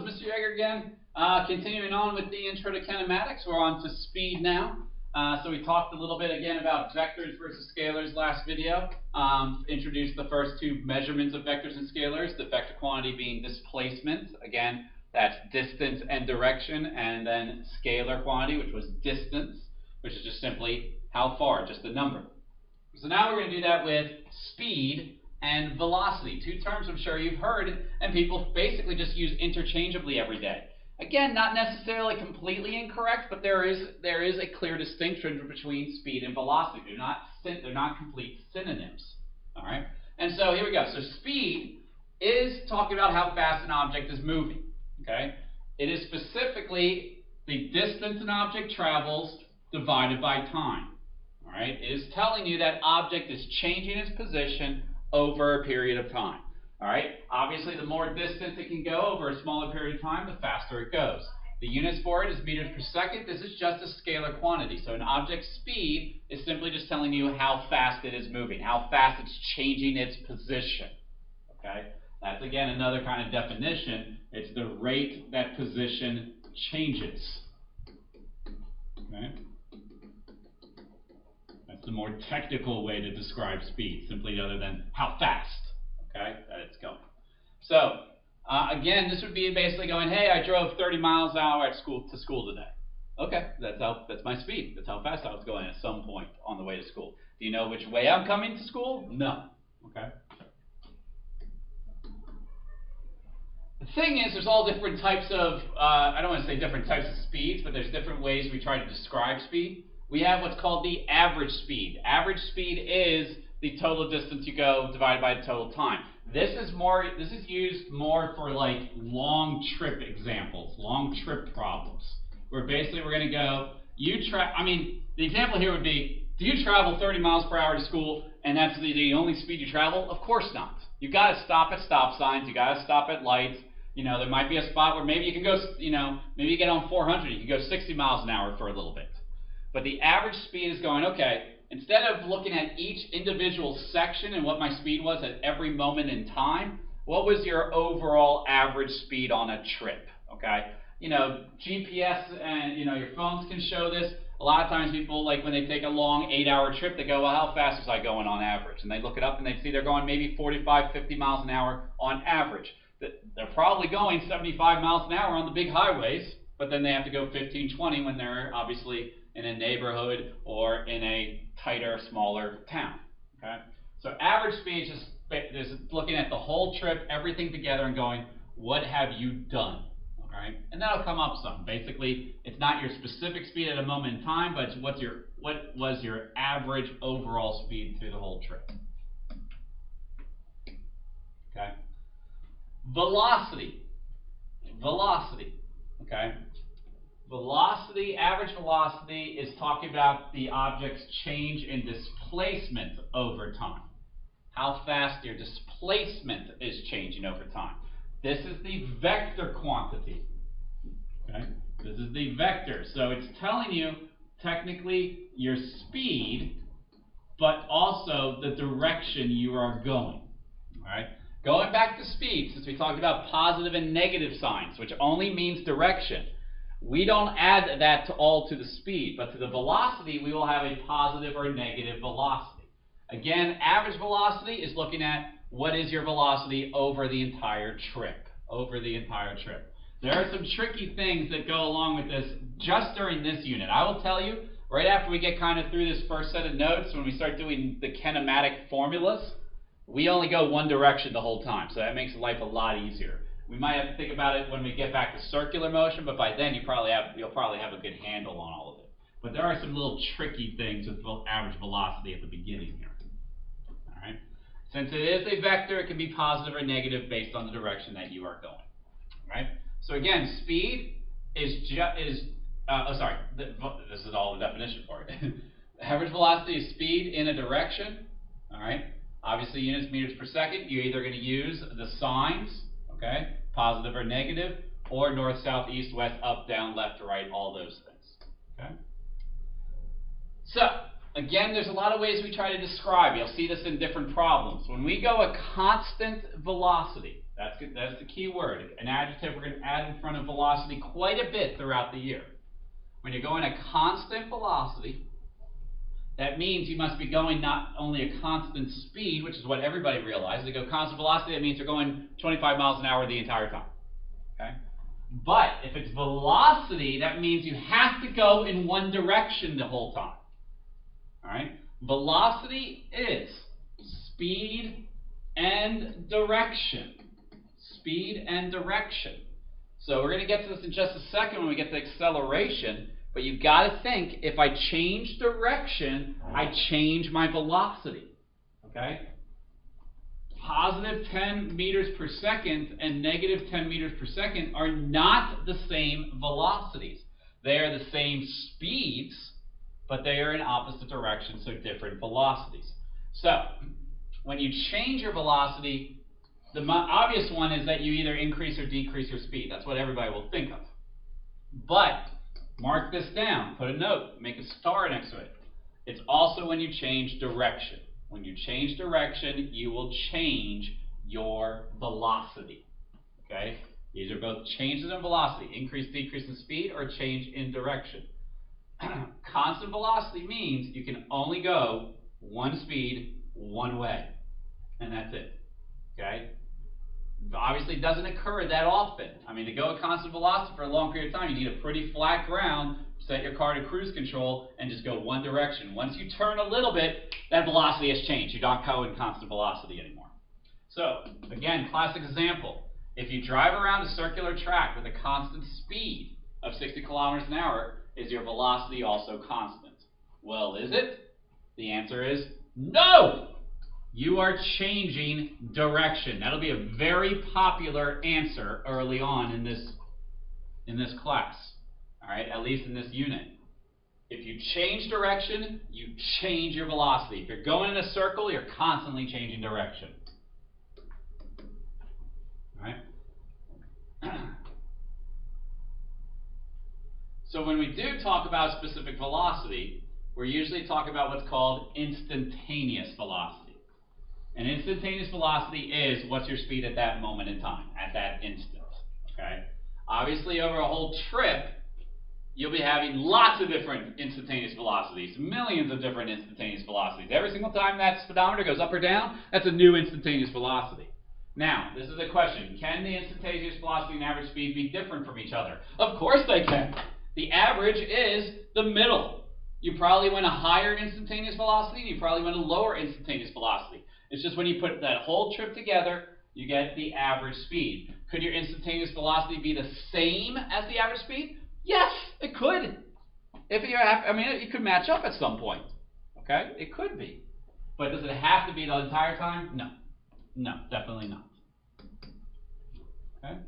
Mr. Yeager again. Continuing on with the intro to kinematics, we're on to speed now. So we talked a little bit again about vectors versus scalars last video. Introduced the first two measurements of vectors and scalars, the vector quantity being displacement, again, that's distance and direction, and then scalar quantity, which was distance, which is just simply how far, just the number. So now we're going to do that with speed and velocity, two terms I'm sure you've heard and people basically just use interchangeably every day. Again, not necessarily completely incorrect, but there is a clear distinction between speed and velocity. They're not complete synonyms. All right, and so here we go. So speed is talking about how fast an object is moving. Okay, it is specifically the distance an object travels divided by time. All right, it is telling you that object is changing its position over a period of time. All right, obviously the more distance it can go over a smaller period of time, the faster it goes. The units for it is meters per second. This is just a scalar quantity. So an object's speed is simply just telling you how fast it is moving, how fast it's changing its position. Okay, that's again another kind of definition. It's the rate that position changes. Okay. That's the more technical way to describe speed, simply other than how fast, okay, that it's going. So, again, this would be basically going, hey, I drove 30 miles an hour to school today. Okay, that's my speed. That's how fast I was going at some point on the way to school. Do you know which way I'm coming to school? No. Okay. The thing is, there's all different types of, I don't want to say different types of speeds, but there's different ways we try to describe speed. We have what's called the average speed. Average speed is the total distance you go divided by the total time. This is used more for like long trip examples, long trip problems, where basically we're going to go, the example here would be, do you travel 30 miles per hour to school and that's the only speed you travel? Of course not. You've got to stop at stop signs, you got to stop at lights. You know, there might be a spot where maybe you can go, maybe you get on 400, you can go 60 miles an hour for a little bit. But the average speed is going, okay, instead of looking at each individual section and what my speed was at every moment in time, what was your overall average speed on a trip, okay? You know, GPS and, your phones can show this. A lot of times people, like when they take a long 8-hour trip, they go, well, how fast was I going on average? And they look it up and they see they're going maybe 45, 50 miles an hour on average. They're probably going 75 miles an hour on the big highways, but then they have to go 15, 20 when they're obviously in a neighborhood or in a tighter, smaller town. Okay? So average speed is looking at the whole trip, everything together, and going, what have you done? Okay? And that'll come up some. Basically, it's not your specific speed at a moment in time, but it's what was your average overall speed through the whole trip. Okay? Velocity. Okay? Velocity, average velocity, is talking about the object's change in displacement over time. How fast your displacement is changing over time. This is the vector quantity. Okay? This is the vector. So it's telling you technically your speed, but also the direction you are going. All right? Going back to speed, since we talked about positive and negative signs, which only means direction. We don't add that all to the speed, but to the velocity, we will have a positive or negative velocity. Again, average velocity is looking at what is your velocity over the entire trip. There are some tricky things that go along with this just during this unit. I will tell you, right after we get kind of through this first set of notes, when we start doing the kinematic formulas, we only go one direction the whole time, so that makes life a lot easier. We might have to think about it when we get back to circular motion, but by then you'll probably have a good handle on all of it. But there are some little tricky things with average velocity at the beginning here. All right. Since it is a vector, it can be positive or negative based on the direction that you are going. All right. So again, speed this is all the definition for it. Average velocity is speed in a direction. All right. Obviously, units meters per second. You're either going to use the signs. Okay, positive or negative, or north, south, east, west, up, down, left, right, all those things. Okay. So, again, there's a lot of ways we try to describe. You'll see this in different problems. When we go a constant velocity, That's the key word. An adjective we're going to add in front of velocity quite a bit throughout the year. When you're going a constant velocity, that means you must be going not only a constant speed, which is what everybody realizes. They go constant velocity, that means they're going 25 miles an hour the entire time. Okay? But if it's velocity, that means you have to go in one direction the whole time. All right? Velocity is speed and direction. Speed and direction. So we're going to get to this in just a second when we get to acceleration, but you've got to think, if I change direction, I change my velocity. Okay? Positive 10 meters per second and negative 10 meters per second are not the same velocities. They are the same speeds, but they are in opposite directions, so different velocities. So, when you change your velocity, the obvious one is that you either increase or decrease your speed. That's what everybody will think of. But, mark this down, put a note, make a star next to it. It's also when you change direction. When you change direction, you will change your velocity. Okay? These are both changes in velocity, increase, decrease in speed, or change in direction. Constant velocity means you can only go one speed, one way. And that's it. Okay? Obviously, it doesn't occur that often. I mean, to go at constant velocity for a long period of time, you need a pretty flat ground, set your car to cruise control, and just go one direction. Once you turn a little bit, that velocity has changed. You're not going constant velocity anymore. So, again, classic example. If you drive around a circular track with a constant speed of 60 kilometers an hour, is your velocity also constant? Well, is it? The answer is no! You are changing direction. That'll be a very popular answer early on in this class. All right, at least in this unit. If you change direction, you change your velocity. If you're going in a circle, you're constantly changing direction. All right? So when we do talk about specific velocity, we're usually talking about what's called instantaneous velocity. And instantaneous velocity is what's your speed at that moment in time, at that instant. Okay? Obviously, over a whole trip, you'll be having lots of different instantaneous velocities, millions of different instantaneous velocities. Every single time that speedometer goes up or down, that's a new instantaneous velocity. Now, this is a question. Can the instantaneous velocity and average speed be different from each other? Of course they can. The average is the middle. You probably went a higher instantaneous velocity, and you probably went a lower instantaneous velocity. It's just when you put that whole trip together, you get the average speed. Could your instantaneous velocity be the same as the average speed? Yes, it could. If you have, I mean, it could match up at some point. Okay, it could be. But does it have to be the entire time? No. No, definitely not. Okay?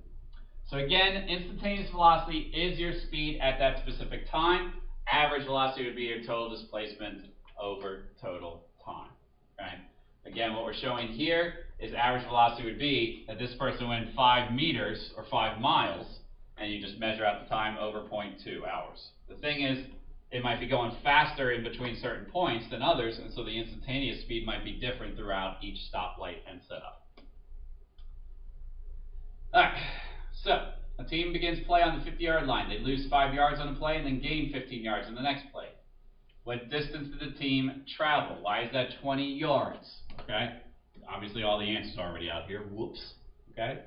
So again, instantaneous velocity is your speed at that specific time. Average velocity would be your total displacement over total time. Okay? Again, what we're showing here is average velocity would be that this person went 5 meters or 5 miles, and you just measure out the time over 0.2 hours. The thing is, it might be going faster in between certain points than others, and so the instantaneous speed might be different throughout each stoplight and setup. Alright, so a team begins play on the 50-yard line. They lose 5 yards on a play and then gain 15 yards on the next play. What distance did the team travel? Why is that 20 yards? Okay, obviously all the answers are already out here. Whoops. Okay,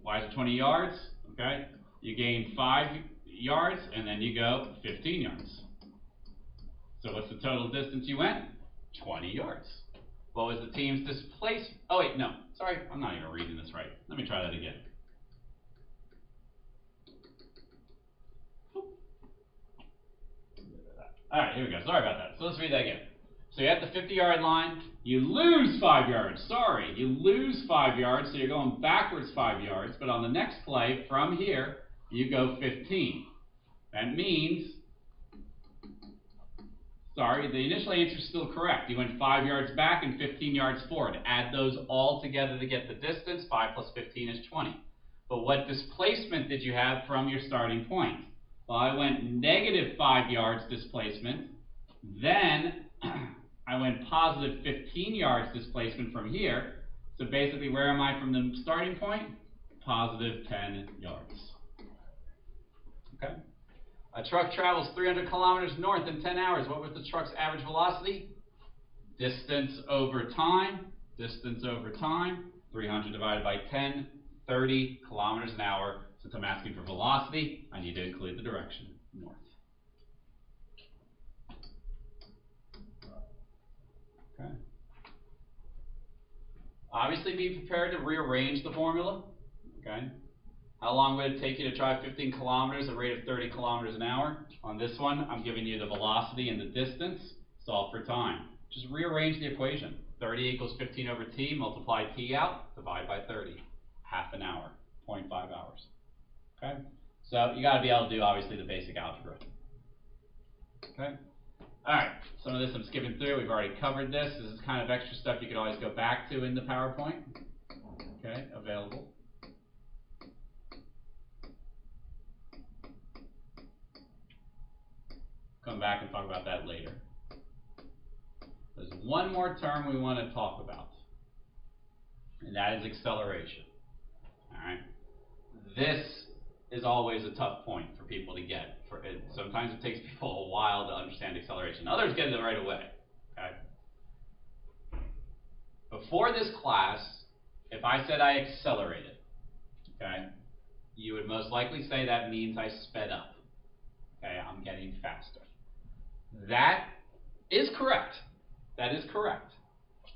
why is it 20 yards? Okay, you gain 5 yards and then you go 15 yards. So what's the total distance you went? 20 yards. What was the team's displacement? Oh wait, no, sorry, I'm not even reading this right. Let me try that again. All right, here we go. Sorry about that. So let's read that again. So you're at the 50-yard line. You lose 5 yards. Sorry, you lose 5 yards, so you're going backwards 5 yards. But on the next play, from here, you go 15. That means, sorry, the initial answer is still correct. You went 5 yards back and 15 yards forward. Add those all together to get the distance. 5 plus 15 is 20. But what displacement did you have from your starting point? Well, I went negative 5 yards displacement. Then I went positive 15 yards displacement from here. So basically, where am I from the starting point? Positive 10 yards. Okay. A truck travels 300 kilometers north in 10 hours. What was the truck's average velocity? Distance over time. Distance over time. 300 divided by 10, 30 kilometers an hour. Since I'm asking for velocity, I need to include the direction, north. Okay. Obviously, be prepared to rearrange the formula. Okay. How long would it take you to drive 15 kilometers at a rate of 30 kilometers an hour? On this one, I'm giving you the velocity and the distance. Solve for time. Just rearrange the equation. 30 equals 15 over t, multiply t out, divide by 30. Half an hour, 0.5 hours. Okay? So you got to be able to do, obviously, the basic algebra. Okay? All right, some of this I'm skipping through. We've already covered this. This is kind of extra stuff you could always go back to in the PowerPoint. Okay, available. Come back and talk about that later. There's one more term we want to talk about, and that is acceleration. All right, this is always a tough point for people to get. Sometimes it takes people a while to understand acceleration. Others get it right away. Okay. Before this class, if I said I accelerated, okay, you would most likely say that means I sped up. Okay, I'm getting faster. That is correct. That is correct.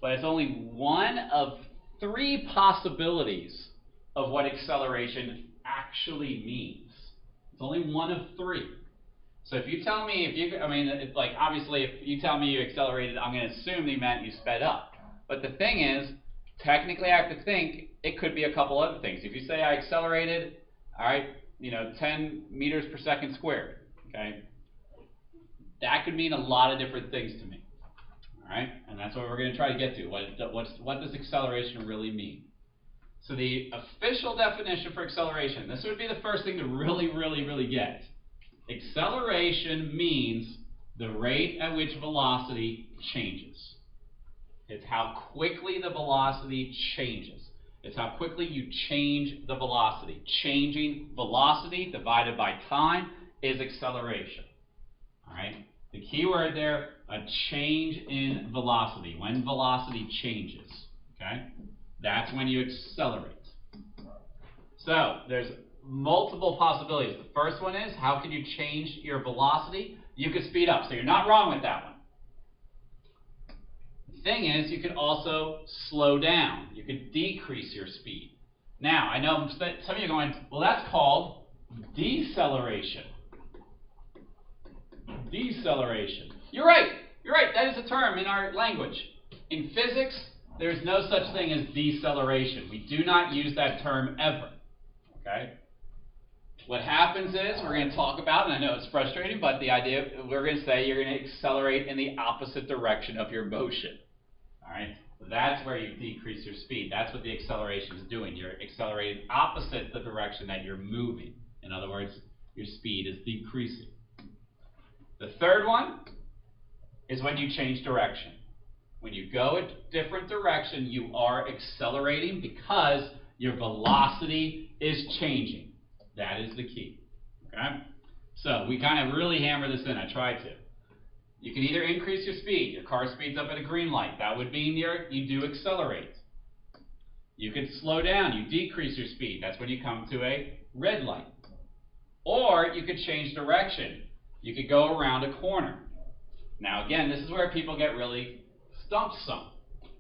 But it's only one of three possibilities of what acceleration actually means. It's only one of three. So if you tell me, it's like, obviously, if you tell me you accelerated, I'm going to assume you meant you sped up. But the thing is, technically, I have to think it could be a couple other things. If you say I accelerated, all right, 10 meters per second squared, okay, that could mean a lot of different things to me. All right, and that's what we're going to try to get to. What does acceleration really mean? So the official definition for acceleration, this would be the first thing to really get. Acceleration means the rate at which velocity changes. It's how quickly the velocity changes. It's how quickly you change the velocity. Changing velocity divided by time is acceleration. All right? The key word there, a change in velocity. When velocity changes, okay? That's when you accelerate. So there's multiple possibilities. The first one is, how can you change your velocity? You could speed up, so you're not wrong with that one. The thing is, you could also slow down. You could decrease your speed. Now, I know some of you are going, well, that's called deceleration. Deceleration. You're right. You're right. That is a term in our language. In physics, there's no such thing as deceleration. We do not use that term ever. Okay? What happens is, we're going to talk about, and I know it's frustrating, but the idea, we're going to say you're going to accelerate in the opposite direction of your motion. All right? That's where you decrease your speed. That's what the acceleration is doing. You're accelerating opposite the direction that you're moving. In other words, your speed is decreasing. The third one is when you change direction. When you go a different direction, you are accelerating because your velocity is changing. That is the key. Okay? So we kind of really hammer this in. I tried to. You can either increase your speed. Your car speeds up at a green light. That would mean you do accelerate. You could slow down. You decrease your speed. That's when you come to a red light. Or you could change direction. You could go around a corner. Now again, this is where people get really stumped some.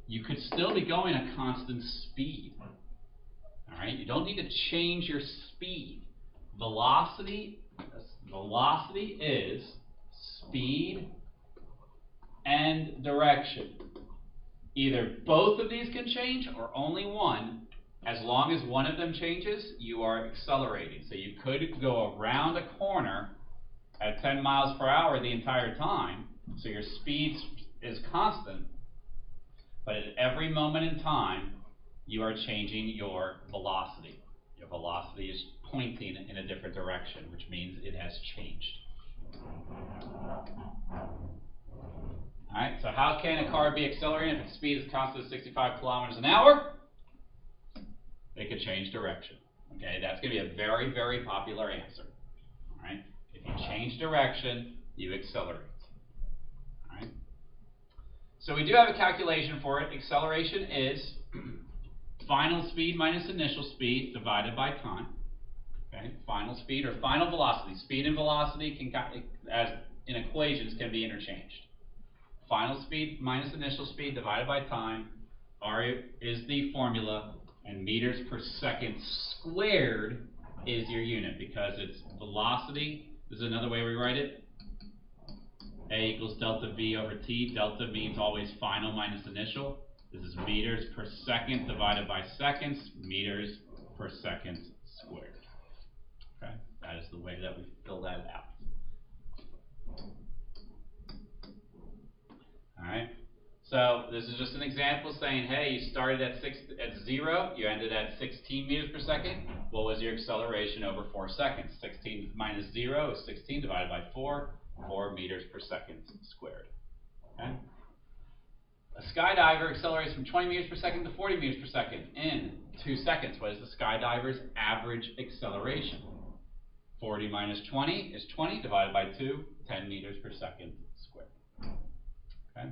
You could still be going a constant speed. All right? You don't need to change your speed. Velocity is speed and direction. Either both of these can change or only one. As long as one of them changes, you are accelerating. So you could go around a corner at 10 miles per hour the entire time, so your speed is constant, but at every moment in time, you are changing your velocity. Your velocity is pointing in a different direction, which means it has changed. All right, so how can a car be accelerating if its speed is constant at 65 kilometers an hour? it could change direction. Okay, that's going to be a very, very popular answer. All right, if you change direction, you accelerate. All right, so we do have a calculation for it. Acceleration is final speed minus initial speed divided by time. Okay, final speed or final velocity. Speed and velocity can, as in equations, can be interchanged. Final speed minus initial speed divided by time is the formula, and meters per second squared is your unit because it's velocity. This is another way we write it. A equals delta V over T. Delta means always final minus initial. This is meters per second divided by seconds, meters per second squared. Okay, that is the way that we fill that out. All right. So this is just an example saying, hey, you started at 0, you ended at 16 meters per second. What was your acceleration over 4 seconds? 16 minus 0 is 16 divided by 4, 4 meters per second squared. Okay. A skydiver accelerates from 20 meters per second to 40 meters per second in 2 seconds. What is the skydiver's average acceleration? 40 minus 20 is 20 divided by 2, 10 meters per second squared. Okay.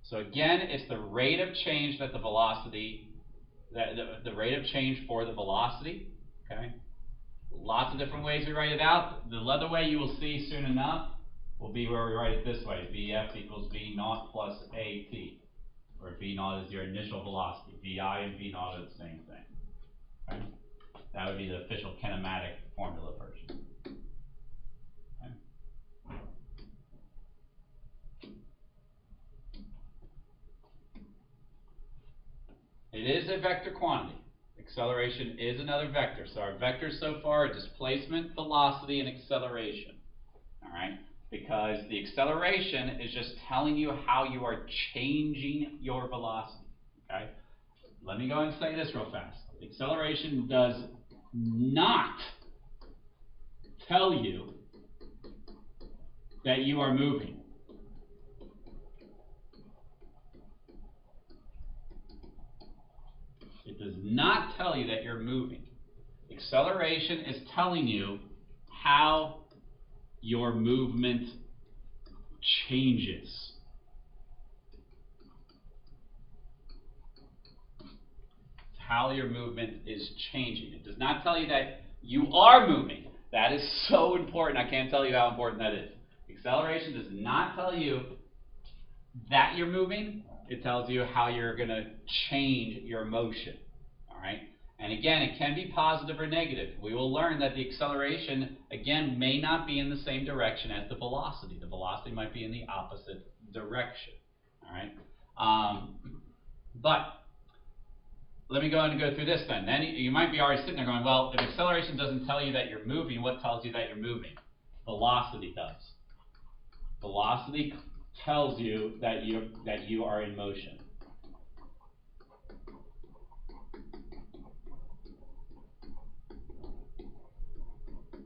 So again, it's the rate of change that the velocity, the rate of change for the velocity. Okay. Lots of different ways we write it out. The other way you will see soon enough will be where we write it this way: Vf equals V naught plus At, where V naught is your initial velocity. Vi and V naught are the same thing. Okay. That would be the official kinematic formula version. Okay. It is a vector quantity. Acceleration is another vector. So our vectors so far are displacement, velocity, and acceleration. All right? Because the acceleration is just telling you how you are changing your velocity. Okay? Let me go and say this real fast. Acceleration does not tell you that you are moving. It does not tell you that you're moving. Acceleration is telling you how your movement changes. How your movement is changing. It does not tell you that you are moving. That is so important. I can't tell you how important that is. Acceleration does not tell you that you're moving. It tells you how you're going to change your motion. All right? And again, it can be positive or negative. We will learn that the acceleration, again, may not be in the same direction as the velocity. The velocity might be in the opposite direction. All right? But let me go ahead and go through this then. Then you might be already sitting there going, well, if acceleration doesn't tell you that you're moving, what tells you that you're moving? Velocity does. Velocity tells you that you are in motion.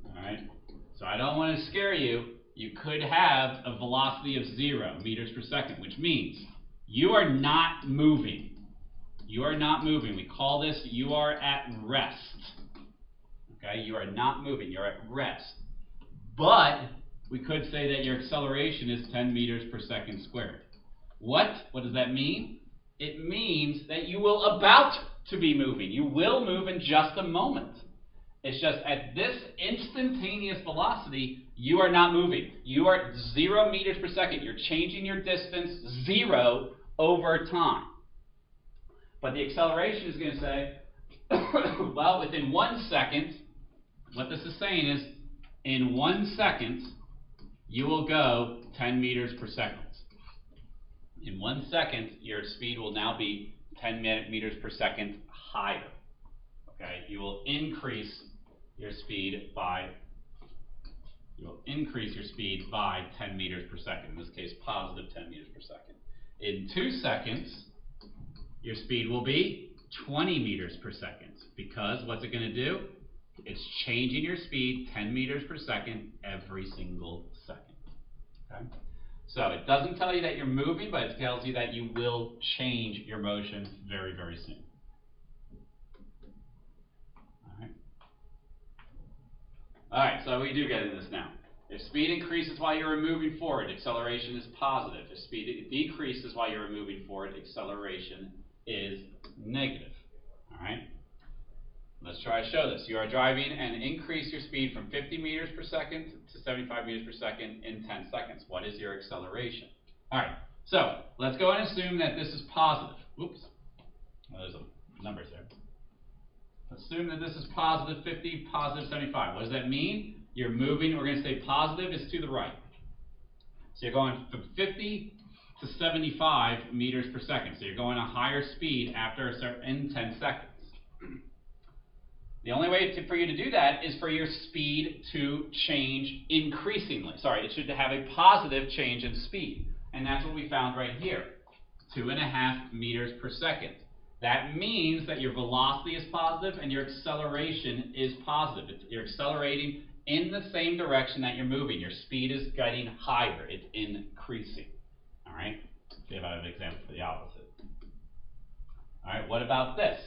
All right. So I don't want to scare you. You could have a velocity of 0 meters per second, which means you are not moving. You are not moving. We call this you are at rest. Okay, you are not moving. You're at rest. But we could say that your acceleration is 10 meters per second squared. What does that mean? It means that you will about to be moving. You will move in just a moment. It's just at this instantaneous velocity, you are not moving. You are 0 meters per second. You're changing your distance 0 over time. But the acceleration is going to say, well, within 1 second, what this is saying is, in 1 second, you will go 10 meters per second. In 1 second, your speed will now be 10 meters per second higher. Okay, you will increase your speed by 10 meters per second. In this case, positive 10 meters per second. In 2 seconds, your speed will be 20 meters per second, because what's it going to do? It's changing your speed 10 meters per second every single second. Okay? So it doesn't tell you that you're moving, but it tells you that you will change your motion very, very soon. All right, so we do get into this now. If speed increases while you're moving forward, acceleration is positive. If speed decreases while you're moving forward, acceleration is negative. All right? Let's try to show this. You are driving and increase your speed from 50 meters per second to 75 meters per second in 10 seconds. What is your acceleration? All right, so let's go and assume that this is positive. Oops, well, there's numbers there. Assume that this is positive 50, positive 75. What does that mean? You're moving, we're going to say positive is to the right. So you're going from 50 to 75 meters per second. So you're going a higher speed after in 10 seconds. The only way for you to do that is for your speed to change increasingly. Sorry, it should have a positive change in speed. And that's what we found right here, 2.5 meters per second. That means that your velocity is positive and your acceleration is positive. You're accelerating in the same direction that you're moving. Your speed is getting higher. It's increasing. All right? Let's see if I have an example for the opposite. All right, what about this?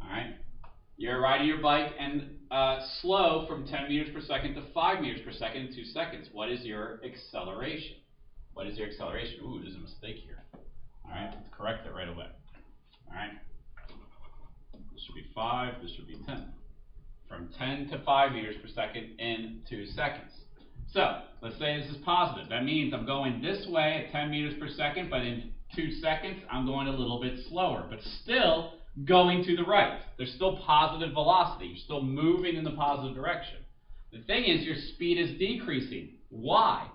All right? You're riding your bike and slow from 10 meters per second to 5 meters per second in 2 seconds. What is your acceleration? What is your acceleration? Ooh, there's a mistake here. All right, let's correct it right away. All right, this should be 5, this should be 10. From 10 to 5 meters per second in 2 seconds. So, let's say this is positive. That means I'm going this way at 10 meters per second, but in 2 seconds, I'm going a little bit slower, but still going to the right. There's still positive velocity. You're still moving in the positive direction. The thing is, your speed is decreasing. Why?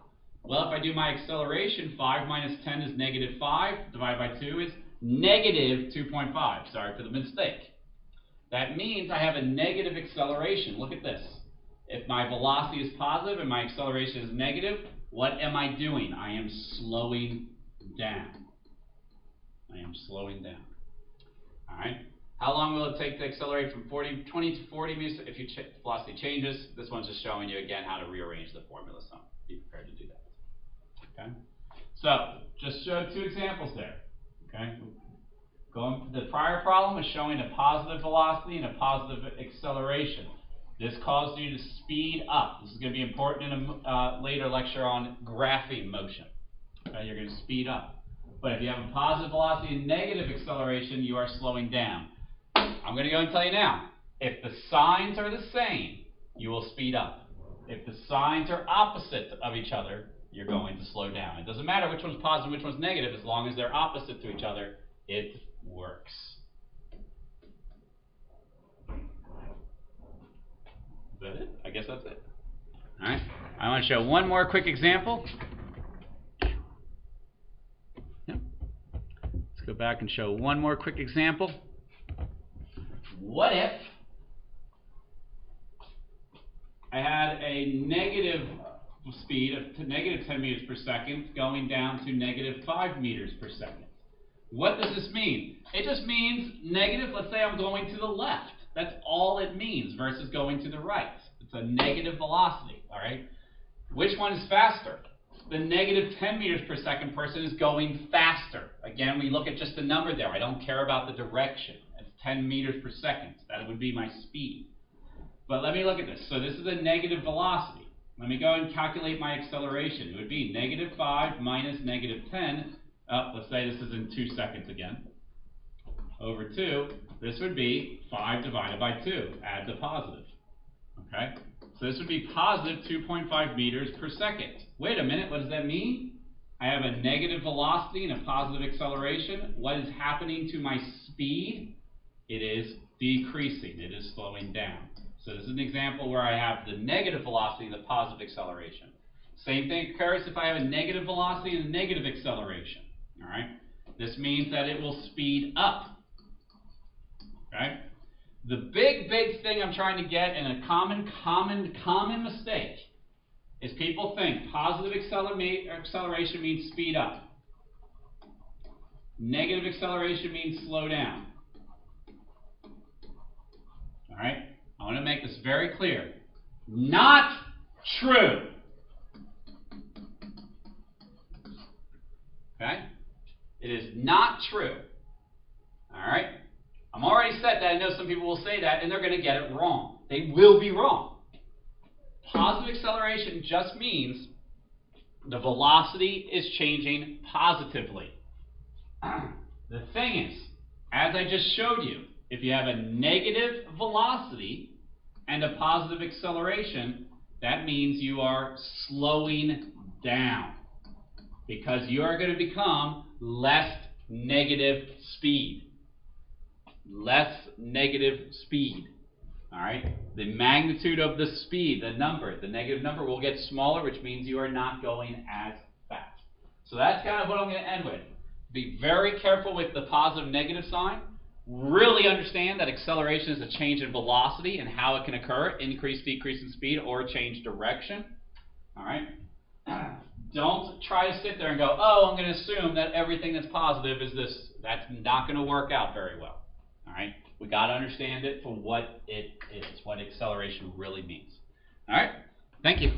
Well, if I do my acceleration, 5 minus 10 is negative 5, divided by 2 is negative 2.5. Sorry for the mistake. That means I have a negative acceleration. Look at this. If my velocity is positive and my acceleration is negative, what am I doing? I am slowing down. I am slowing down. All right. How long will it take to accelerate from 20 to 40 meters if your velocity changes? This one's just showing you again how to rearrange the formula. So be prepared to do that. Okay. So just showed 2 examples there. Okay. The prior problem was showing a positive velocity and a positive acceleration. This caused you to speed up. This is going to be important in a later lecture on graphing motion. Okay, you're going to speed up. But if you have a positive velocity and negative acceleration, you are slowing down. I'm going to go and tell you now, if the signs are the same, you will speed up. If the signs are opposite of each other, you're going to slow down. It doesn't matter which one's positive, which one's negative, as long as they're opposite to each other, it works. Is that it? I guess that's it. All right. I want to show one more quick example. Let's go back and show one more quick example. What if I had a negative speed of negative 10 meters per second going down to negative 5 meters per second? What does this mean? It just means negative, let's say I'm going to the left. That's all it means versus going to the right. It's a negative velocity, all right? Which one is faster? The negative 10 meters per second person is going faster. Again, we look at just the number there. I don't care about the direction. It's 10 meters per second. That would be my speed. But let me look at this. So this is a negative velocity. Let me go and calculate my acceleration. It would be negative 5 minus negative 10. Let's say this is in 2 seconds again. Over 2. This would be 5 divided by 2. Add the positive. Okay? So this would be positive 2.5 meters per second. Wait a minute, what does that mean? I have a negative velocity and a positive acceleration. What is happening to my speed? It is decreasing. It is slowing down. So this is an example where I have the negative velocity and the positive acceleration. Same thing occurs if I have a negative velocity and a negative acceleration. All right? This means that it will speed up. Okay? The big thing I'm trying to get, and a common mistake, is people think positive acceleration means speed up. Negative acceleration means slow down. All right? I want to make this very clear. Not true. Okay? It is not true. All right? I'm already said that. I know some people will say that, and they're going to get it wrong. They will be wrong. Positive acceleration just means the velocity is changing positively. The thing is, as I just showed you, if you have a negative velocity and a positive acceleration, that means you are slowing down because you are going to become less negative speed. Less negative speed. All right? The magnitude of the speed, the negative number will get smaller, which means you are not going as fast. So that's kind of what I'm going to end with. Be very careful with the positive negative sign. Really understand that acceleration is a change in velocity and how it can occur, increase, decrease in speed, or change direction. All right? Don't try to sit there and go, oh, I'm going to assume that everything that's positive is this. That's not going to work out very well. All right? We got to understand it for what it is, what acceleration really means. All right? Thank you.